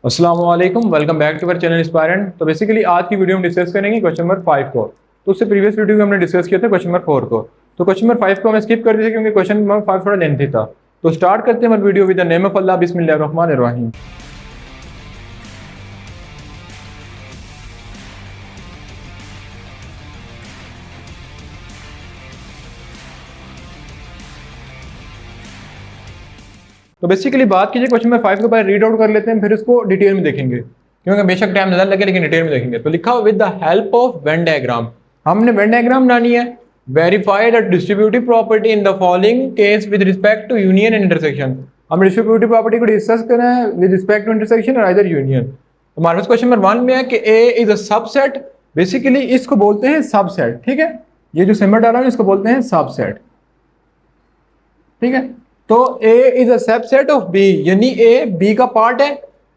अस्सलाम वालेकुम, welcome back to our channel Inspirant. तो बेसिकली आज की वीडियो में डिस्कस करेंगे क्वेश्चन नंबर 5 को। तो उससे प्रीवियस वीडियो में हमने डिस्कस किया था क्वेश्चन नंबर 4 को। तो क्वेश्चन नंबर 5 को हमें स्किप कर दिया क्योंकि क्वेश्चन नंबर 5 थोड़ा लेंथी था। तो स्टार्ट करते हैं हमारी video with the name of Allah, बिस्मिल्लाहिर्रहमानिर्रहीम। तो बेसिकली बात कीजिए क्वेश्चन नंबर 5 के बारे रीड आउट कर लेते हैं, फिर इसको डिटेल में देखेंगे क्योंकि बेशक टाइम ज़्यादा लगे लेकिन डिटेल में देखेंगे। तो लिखा with the help of Venn diagram, हमने वेन डायग्राम बनानी है। Verify the distributive property in the following case with respect to union and intersection. हम डिस्ट्रीब्यूटिव प्रॉपर्टी को डिस्कस करना है विद रिस्पेक्ट टू इंटरसेक्शन और आइदर यूनियन। हमारे पास क्वेश्चन नंबर 1 में है कि A is a subset. Basically इसको बोलते हैं सबसेट, ठीक है। ये जो सिंबल डाला है इसको बोलते हैं सबसेट, ठीक है। तो A is a subset of B, यानी A B का पार्ट है।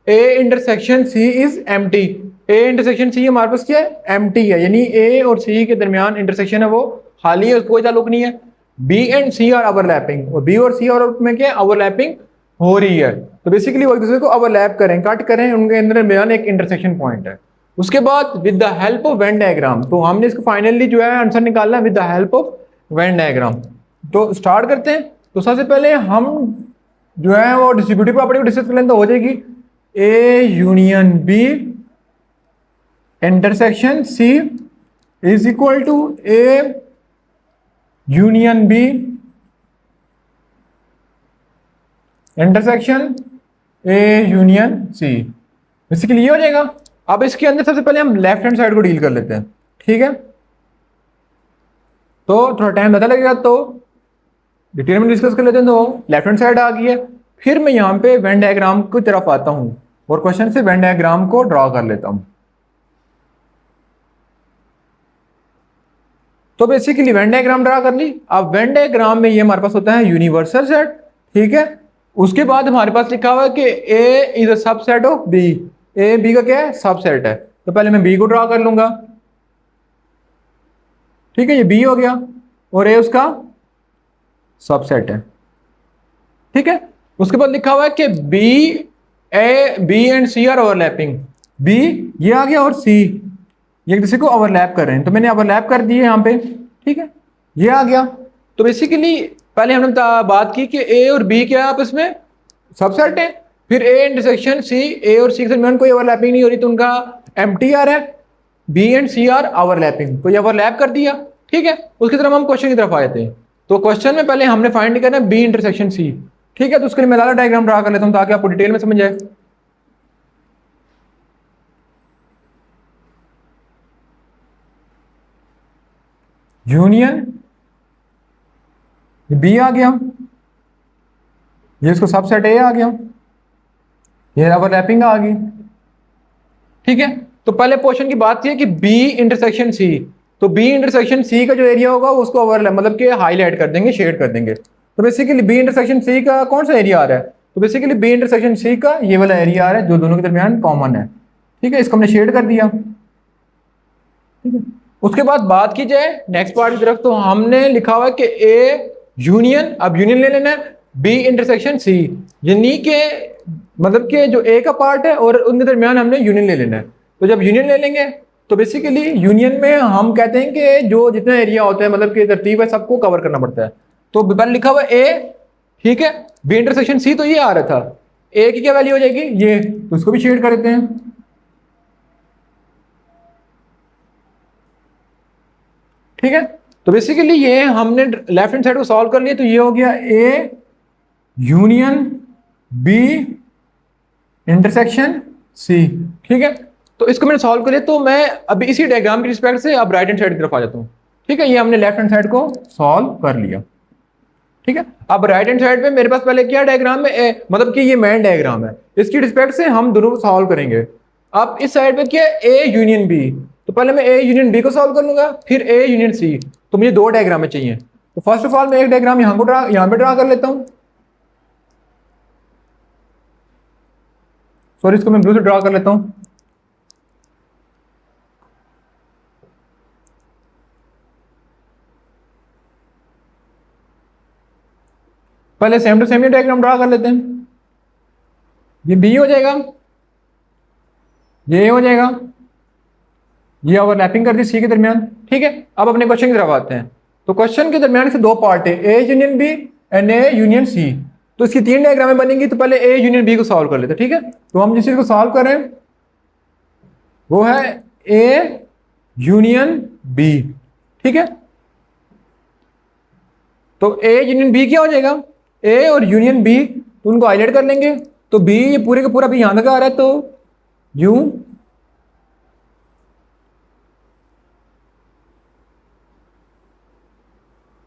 A intersection C is empty. A intersection C हमारे पास क्या है? एम्प्टी है, यानी A और C के दरमियान इंटरसेक्शन है वो खाली है, उसको कोई ताल्लुक नहीं है। B and C are overlapping, और B और C और में क्या ओवरलैपिंग हो रही है। तो बेसिकली वो एक दूसरे को ओवरलैप करें, कट करें, उनके अंदर दरमियान एक इंटरसेक्शन पॉइंट है। उसके बाद with the help of Venn diagram, तो हमने इसको फाइनली जो है आंसर निकालना है with the help of Venn diagram. तो स्टार्ट करते हैं। तो सबसे पहले हम जो है वो डिस्ट्रीब्यूटिव प्रॉपर्टी को डिस्कस कर लें तो हो जाएगी A union B intersection C is equal to A union B intersection A union C. Basically ये हो जाएगा। अब इसके अंदर सबसे पहले हम लेफ्ट हैंड साइड को डील कर लेते हैं, ठीक है। तो थोड़ा टाइम ज़्यादा लगेगा तो डिटेल में डिस्कस कर लेते हैं। तो लेफ्ट हैंड साइड आ गई है, फिर मैं यहाँ पे वेन डायग्राम की तरफ आता हूँ और क्वेश्चन से वेन डायग्राम को ड्रॉ कर लेता हूँ। तो बेसिकली वेन डायग्राम ड्रा कर ली। अब वेन डायग्राम में ये हमारे पास होता है यूनिवर्सल सेट, ठीक है। उसके बाद हमारे पास लिखा हुआ है कि A is a subset of B. A B का क्या है? सबसेट है। तो पहले मैं बी को ड्रॉ कर लूंगा, ठीक है। ये बी हो गया और ए उसका सबसेट है, ठीक है। उसके बाद लिखा हुआ है कि B and C are overlapping. B ये आ गया और सी ये एक दूसरे को ओवरलैप कर रहे हैं, तो मैंने ओवरलैप कर दी है यहाँ पे, ठीक है। ये आ गया। तो बेसिकली पहले हमने बात की कि ए और बी क्या है आपस में? सबसेट है। फिर ए इंटरसेक्शन सी, ए और सी के दरमियान कोई ओवरलैपिंग नहीं हो रही तो उनका एम्प्टी आ रहा है। B and C are overlapping, तो ये ओवरलैप कर दिया, ठीक है। उसकी तरफ हम क्वेश्चन की तरफ आए थे। तो क्वेश्चन में पहले हमने फाइंड करना है बी इंटरसेक्शन सी, ठीक है। तो उसके लिए मैं लाला डायग्राम ड्रा कर लेता हूं ताकि आपको डिटेल में समझ आए। यूनियन बी आ गया, ये इसको सबसेट ए आ गया, ये ओवरलैपिंग आ गई, ठीक है। तो पहले पोर्शन की बात की है कि बी इंटरसेक्शन सी, तो बी इंटरसेक्शन सी का जो एरिया होगा उसको ओवरलैप मतलब कि हाईलाइट कर देंगे, शेड कर देंगे। तो बेसिकली बी इंटरसेक्शन सी का कौन सा एरिया आ रहा है? तो बेसिकली बी इंटरसेक्शन सी का ये वाला एरिया आ रहा है जो दोनों के दरमियान कॉमन है, ठीक है। इसको हमने शेड कर दिया, ठीक है। उसके बाद बात की जाए नेक्स्ट पार्ट की तरफ, तो हमने लिखा हुआ है कि ए यूनियन, अब यूनियन ले लेना है बी इंटरसेक्शन सी, यानी कि मतलब कि जो ए का पार्ट है और उनके दरमियान हमने यूनियन ले लेना है। तो जब यूनियन ले लेंगे तो बेसिकली यूनियन में हम कहते हैं कि जो जितना एरिया होता है मतलब कि तरतीब है सबको कवर करना पड़ता है। तो पहले लिखा हुआ ए, ठीक है। बी इंटरसेक्शन सी तो ये आ रहा था, ए की क्या वैल्यू हो जाएगी ये, तो इसको भी शेड कर देते हैं, ठीक है। तो बेसिकली ये हमने लेफ्ट हैंड साइड को सॉल्व कर लिया, तो ये हो गया A union B intersection C, ठीक है। तो इसको मैंने सॉल्व कर लिया, तो मैं अभी इसी डायग्राम की रिस्पेक्ट से अब राइट हैंड साइड की तरफ आ जाता हूँ, ठीक है। ये हमने लेफ्ट हैंड साइड को सॉल्व कर लिया, ठीक है। अब राइट हैंड साइड पे मेरे पास पहले क्या डायग्राम है, मतलब कि ये मेन डायग्राम है, इसकी रिस्पेक्ट से हम दोनों को सॉल्व करेंगे। अब इस साइड पे क्या है? ए यूनियन बी, तो पहले मैं ए यूनियन बी को सॉल्व कर लूंगा, फिर ए यूनियन सी। तो मुझे दो डायग्राम चाहिए, तो फर्स्ट ऑफ ऑल मैं एक डायग्राम यहाँ पे ड्रा कर लेता हूँ। सॉरी, इसको मैं ब्लू से ड्रा कर लेता हूँ। पहले सेम टू सेम ये डायग्राम ड्रा कर लेते हैं। ये बी हो जाएगा, ये ए हो जाएगा, ये ओवरलैपिंग कर दी सी के दरमियान। ठीक है, अब अपने क्वेश्चन की तरफ आते हैं। तो क्वेश्चन के दरमियान से दो पार्ट है, A union B and A union C. तो इसकी तीन डायग्रामें बनेंगी, तो पहले ए यूनियन बी को सॉल्व कर लेते हैं। ठीक है, तो हम जिस चीज को सॉल्व कर रहे हैं वो है ए यूनियन बी। ठीक है, तो ए यूनियन बी क्या हो जाएगा, ए और यूनियन बी, तो उनको हाईलाइट कर लेंगे। तो बी ये पूरे का पूरा भी यहां तक आ रहा है, तो यू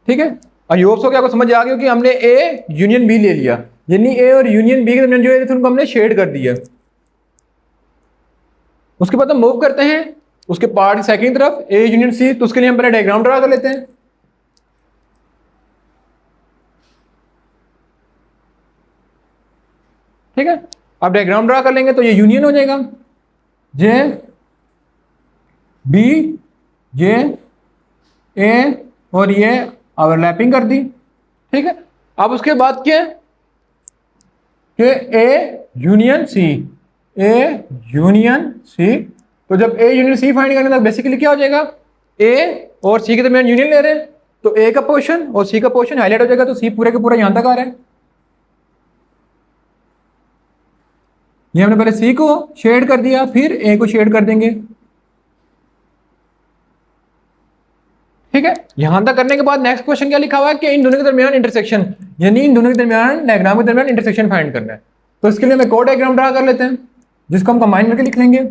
ठीक है। आई होप सो कि आपको समझ आ गया कि हमने ए यूनियन बी ले लिया, यानी ए और यूनियन बी के दरमियान जो है उनको हमने शेड कर दिया। उसके बाद हम मूव करते हैं उसके पार्ट सेकंड तरफ, ए यूनियन सी। तो उसके लिए हम पहले डायग्राम ड्रा कर लेते हैं। ठीक है, अब डायग्राम ड्रा कर लेंगे तो ये यूनियन हो जाएगा, जे बी जे ए और ये ओवरलैपिंग कर दी। ठीक है, अब उसके बाद क्या है कि A union C, A union C. तो जब ए यूनियन सी फाइंड करने तक बेसिकली क्या हो जाएगा, ए और सी के दरमियान यूनियन ले रहे हैं, तो ए का पोर्शन और सी का पोर्शन हाईलाइट हो जाएगा, तो सी पूरे के पूरा यहां तक आ रहा है। ये हमने पहले सी को शेड कर दिया, फिर ए को शेड कर देंगे। ठीक है, यहां तक करने के बाद नेक्स्ट क्वेश्चन क्या लिखा हुआ है कि इन दोनों के दरमियान इंटरसेक्शन, यानी इन दोनों के दरमियान डायग्राम के दरमियान इंटरसेक्शन फाइंड करना है। तो इसके लिए हम एक और डायग्राम ड्रा कर लेते हैं जिसको हम कंबाइन करके लिख लेंगे।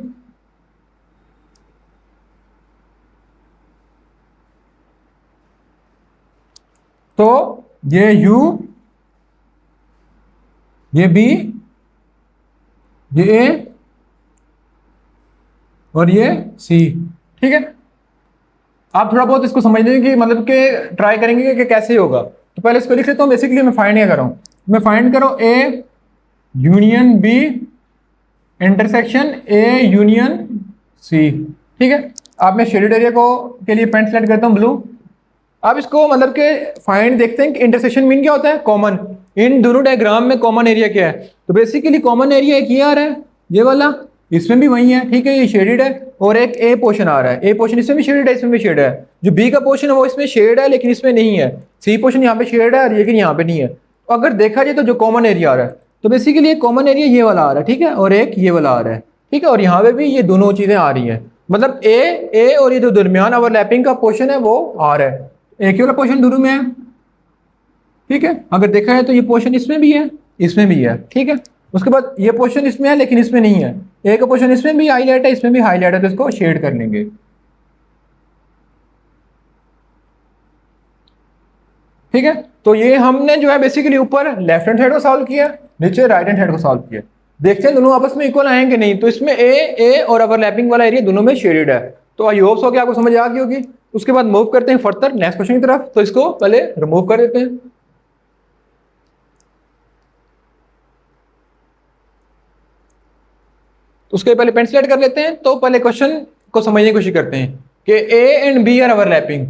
तो ये यू, ये बी, ये ए और ये सी। ठीक है, आप थोड़ा बहुत इसको समझ लेंगे कि मतलब कि ट्राई करेंगे कि कैसे होगा। तो पहले इसको लिख लेता हूँ। बेसिकली मैं फाइंड क्या कर रहा हूँ, मैं फाइंड कर रहा हूँ A union B intersection A union C. ठीक है, अब मैं शेडेड एरिया को के लिए पेंट सेलेक्ट करता हूँ ब्लू। अब इसको मतलब कि फाइंड देखते हैं कि इंटरसेक्शन मीन क्या होता है, कॉमन। इन दोनों डायग्राम में कॉमन एरिया क्या है, तो बेसिकली कॉमन एरिया एक ये आ रहा है, ये वाला, इसमें भी वही है। ठीक है, ये शेडेड है, और एक ए पोर्शन आ रहा है, ए पोर्शन इसमें भी शेडेड है, इसमें भी शेड है। जो बी का पोर्शन है वो इसमें शेड है लेकिन इसमें नहीं है। सी पोर्शन यहाँ पे शेड है लेकिन यहाँ पे नहीं है। तो अगर देखा जाए तो जो कॉमन एरिया आ रहा है, तो बेसिकली एक कॉमन एरिया ये वाला आ रहा है। ठीक है, और एक ये वाला आ रहा है। ठीक है, और यहाँ पे भी ये दोनों चीजें आ रही हैं, मतलब ए और ये जो दरमियान ओवरलैपिंग का पोर्शन है वो आ रहा है, एक ही वाला पोर्शन दोनों में है। ठीक है, अगर देखा है तो ये पोर्शन इसमें भी है, इसमें भी है। ठीक है, उसके बाद ये पोर्शन इसमें है लेकिन इसमें नहीं है, एक पोर्शन इसमें भी हाईलाइट है, इसमें भी हाईलाइट है, तो इसको शेड कर लेंगे। ठीक है, तो ये हमने जो है बेसिकली ऊपर लेफ्ट हैंड साइड को सॉल्व किया, नीचे राइट हैंड साइड को सॉल्व किया। देखते हैं दोनों आपस में इक्वल आएंगे नहीं। तो इसमें ए और ओवरलैपिंग वाला एरिया दोनों में शेडेड है। तो आई होप सो कि आपको समझ आ गई होगी। उसके बाद मूव करते हैं फर्दर नेक्स्ट क्वेश्चन की तरफ। तो इसको पहले रिमूव कर देते हैं। तो उसके पहले पेन सेलेक्ट कर लेते हैं। तो पहले क्वेश्चन को समझने की कोशिश करते हैं कि A and B are overlapping.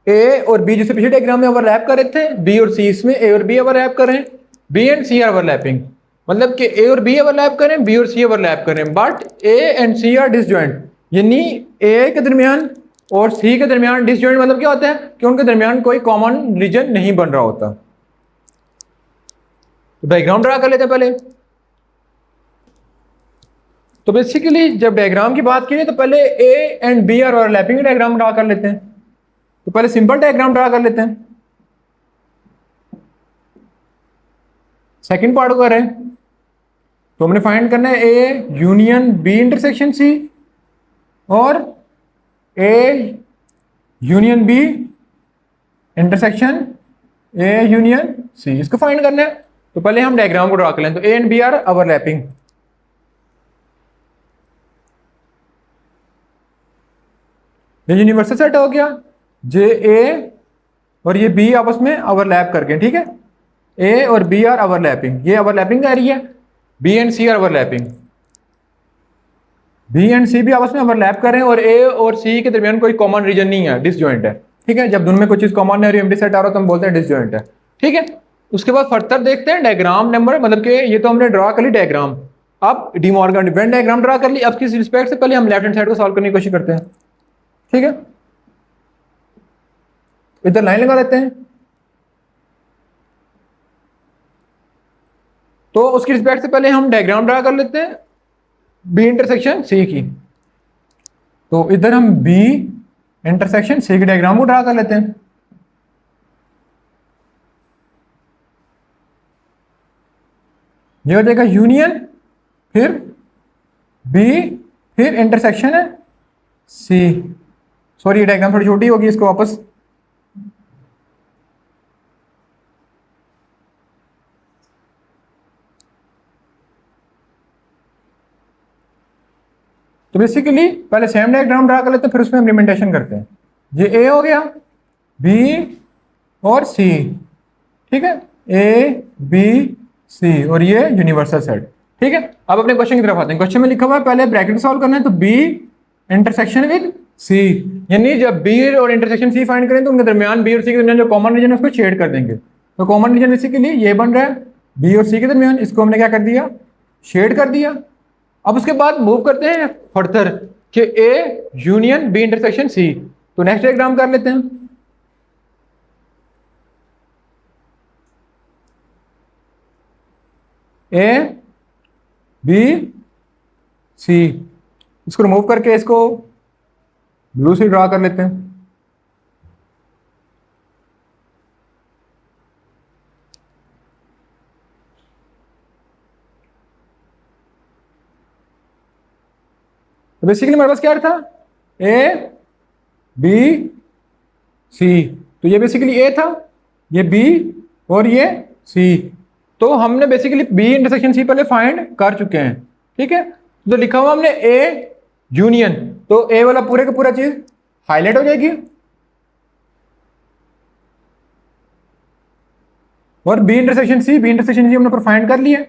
A और बी जैसे पिछले डायग्राम में ओवरलैप कर रहे थे, बी और सी, इसमें ए और बी ओवरलैप कर रहे हैं, B and C are overlapping. मतलब कि ए और बी ओवरलैप करें, बी और सी ओवरलैप करें, but A and C are disjoint. यानी ए के दरमियान और सी के दरमियान डिसजॉइंट मतलब क्या होता है कि उनके दरमियान कोई कॉमन रीजन नहीं बन रहा होता। तो डायग्राम ड्रा कर लेते हैं पहले। तो बेसिकली जब डायग्राम की बात की तो पहले A and B are overlapping diagram draw कर लेते हैं। तो पहले सिंपल डायग्राम ड्रा कर लेते हैं। सेकंड पार्ट को करें तो हमने फाइंड करना है A union B intersection C और A union B intersection A union C, इसको फाइंड करना है। तो पहले हम डायग्राम को ड्रा कर लें। तो A and B are overlapping. ये यूनिवर्सल सेट हो गया, जे ए और ये बी आपस में ओवरलैप कर गए। ठीक है, ए और बी आर ओवरलैपिंग, ये ओवरलैपिंग का area. B and C are overlapping, B and C भी आपस में ओवरलैप कर रहे हैं और ए और सी के दरमियान कोई कॉमन रीजन नहीं है, डिसजॉइंट है। ठीक है, जब दोनों में कोई चीज कॉमन है और एम्प्टी सेट आ रहा है तो हम बोलते हैं डिसजॉइंट है। ठीक है, उसके बाद फर्दर देखते हैं डायग्राम नंबर, मतलब कि ये तो हमने ड्रा कर ली डायग्राम। अब डिमॉर्गन वेन डायग्राम ड्रा कर ली। अब किस रिस्पेक्ट से पहले हम लेफ्ट हैंड साइड को सॉल्व करने की कोशिश करते हैं। ठीक है, इधर लाइन लगा लेते हैं। तो उसकी रिस्पेक्ट से पहले हम डायग्राम ड्रा कर लेते हैं बी इंटरसेक्शन सी की। तो इधर हम बी इंटरसेक्शन सी की डायग्राम को ड्रा कर लेते हैं। ये हो जाएगा यूनियन, फिर बी, फिर इंटरसेक्शन है सी। सॉरी ये डायग्राम थोड़ी छोटी होगी, इसको वापस तो बेसिकली पहले सेम डायग्राम ड्रा कर लेते हैं, फिर उसमें इम्प्लीमेंटेशन करते हैं। ये ए हो गया, बी और सी। ठीक है, ए बी सी और ये यूनिवर्सल सेट। ठीक है, अब अपने क्वेश्चन की तरफ आते हैं। क्वेश्चन में लिखा हुआ है पहले ब्रैकेट सॉल्व करना है, तो बी इंटरसेक्शन विद सी, यानी जब बी और इंटरसेक्शन सी फाइंड करें तो उनके दरमियान बी और सी के दरमियान जो कॉमन रीजन है उसको शेड कर देंगे। तो कॉमन रीजन बेसिकली ये बन रहा है बी और सी के दरमियान, इसको हमने क्या कर दिया, शेड कर दिया। अब उसके बाद मूव करते हैं फर्दर कि A union B intersection C. तो नेक्स्ट डायग्राम कर लेते हैं। ए बी सी, इसको रिमूव करके इसको ब्लू से ड्रा कर लेते हैं। तो बेसिकली हमारे पास क्या था, ए बी सी। तो ये बेसिकली ए था, ये बी और ये सी। तो हमने बेसिकली बी इंटरसेक्शन सी पहले फाइंड कर चुके हैं। ठीक है, तो लिखा हुआ हमने ए यूनियन, तो ए वाला पूरे का पूरा चीज हाईलाइट हो जाएगी और बी इंटरसेक्शन सी हमने ऊपर फाइंड कर लिया।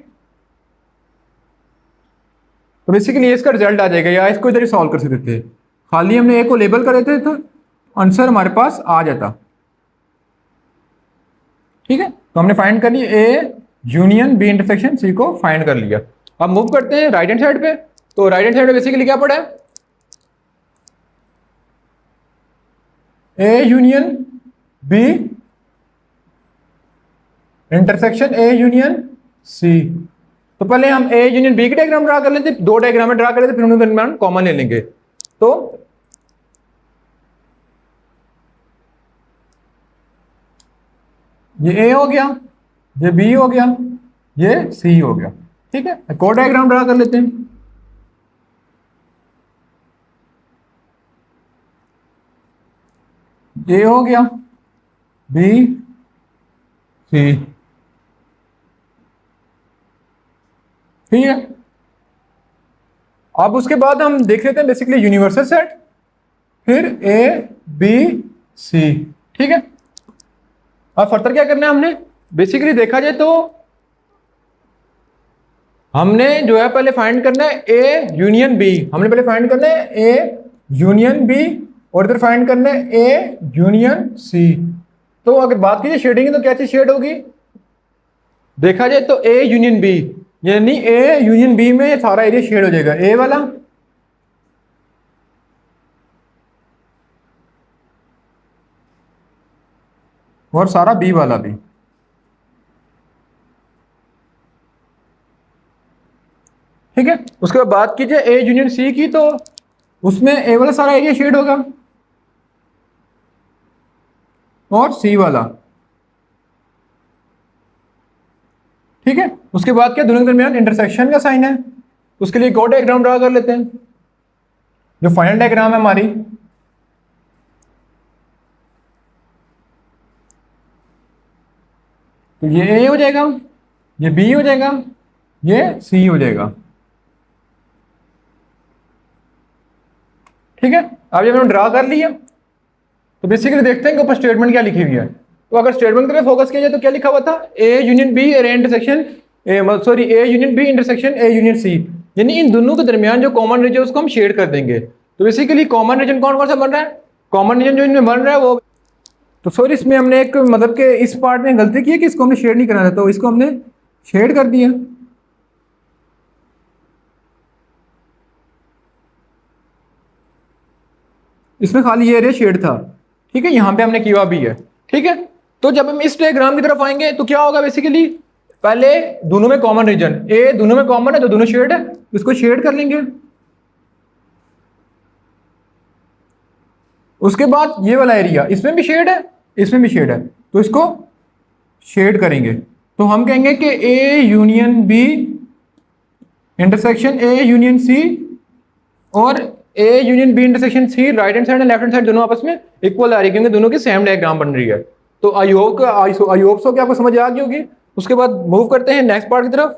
तो बेसिकली इसका रिजल्ट आ जाएगा, या इसको इधर ही सॉल्व कर सकते थे, खाली हमने ए को लेबल कर देते तो आंसर हमारे पास आ जाता। ठीक है, तो हमने फाइंड कर लिया A union B intersection C को फाइंड कर लिया। अब मूव करते हैं राइट हैंड साइड पे। तो राइट हैंड साइड पे बेसिकली क्या पड़ा है, A union B intersection A union C. तो पहले हम ए यूनियन बी की डायग्राम ड्रा कर लेते, दो डायग्राम ड्रा कर लेते, फिर उनके दरमियान कॉमन ले लेंगे। तो ये ए हो गया, ये बी हो गया, ये सी हो गया। ठीक है, एक और डायग्राम ड्रा कर लेते हैं। ए हो गया, बी सी। ठीक है, अब उसके बाद हम देख लेते हैं बेसिकली यूनिवर्सल सेट, फिर ए बी सी। ठीक है, अब फर्दर क्या करना है, हमने बेसिकली देखा जाए तो हमने जो है पहले फाइंड करना है ए यूनियन बी। हमने पहले फाइंड करना है ए यूनियन बी और इधर फाइंड करना है ए यूनियन सी। तो अगर बात कीजिए शेडिंग तो क्या चीज शेड होगी, देखा जाए तो ए यूनियन बी, यानी ए यूनियन बी में सारा एरिया शेड हो जाएगा, ए वाला और सारा बी वाला भी। ठीक है, उसके बाद बात कीजिए ए यूनियन सी की, तो उसमें ए वाला सारा एरिया शेड होगा और सी वाला। ठीक है, उसके बाद क्या, दोनों के दरमियान इंटरसेक्शन का साइन है, उसके लिए एक और डायग्राम ड्रा कर लेते हैं, जो फाइनल डायग्राम है हमारी। तो ये ए हो जाएगा, ये बी हो जाएगा, ये सी हो जाएगा। ठीक है, अब जब हमने ड्रा कर लिया तो बेसिकली देखते हैं कि ऊपर स्टेटमेंट क्या लिखी हुई है। तो अगर स्टेटमेंट पे फोकस किया जाए तो क्या लिखा हुआ था, A union B intersection A union B intersection A union C, यानी इन दोनों के दरमियान जो कॉमन रीजन उसको हम शेड कर देंगे। तो बेसिकली कॉमन रीजन कौन कौन सा बन रहा है, कॉमन रीजन जो इनमें बन रहा है वो, तो सॉरी इसमें हमने एक मतलब के इस पार्ट में गलती की है कि इसको हमने शेड नहीं करना था, तो इसको हमने शेड कर दिया। इसमें खाली ये एरिया शेड था, ठीक है, यहाँ पे हमने किया भी है, ठीक है। तो जब हम इस डायग्राम की तरफ आएंगे तो क्या होगा बेसिकली, पहले दोनों में कॉमन रीजन, ए दोनों में कॉमन है तो दोनों शेड है, इसको शेड कर लेंगे। उसके बाद ये वाला एरिया, इसमें भी शेड है, इसमें भी शेड है, तो इसको शेड करेंगे। तो हम कहेंगे कि A union B intersection A union C और A union B intersection C, right hand side और लेफ्ट हैंड साइड दोनों आपस में इक्वल आ रही है, क्योंकि दोनों की सेम डायग्राम बन रही है। तो आई होप सो कि आपको समझ आ गई होगी। उसके बाद मूव करते हैं नेक्स्ट पार्ट की तरफ।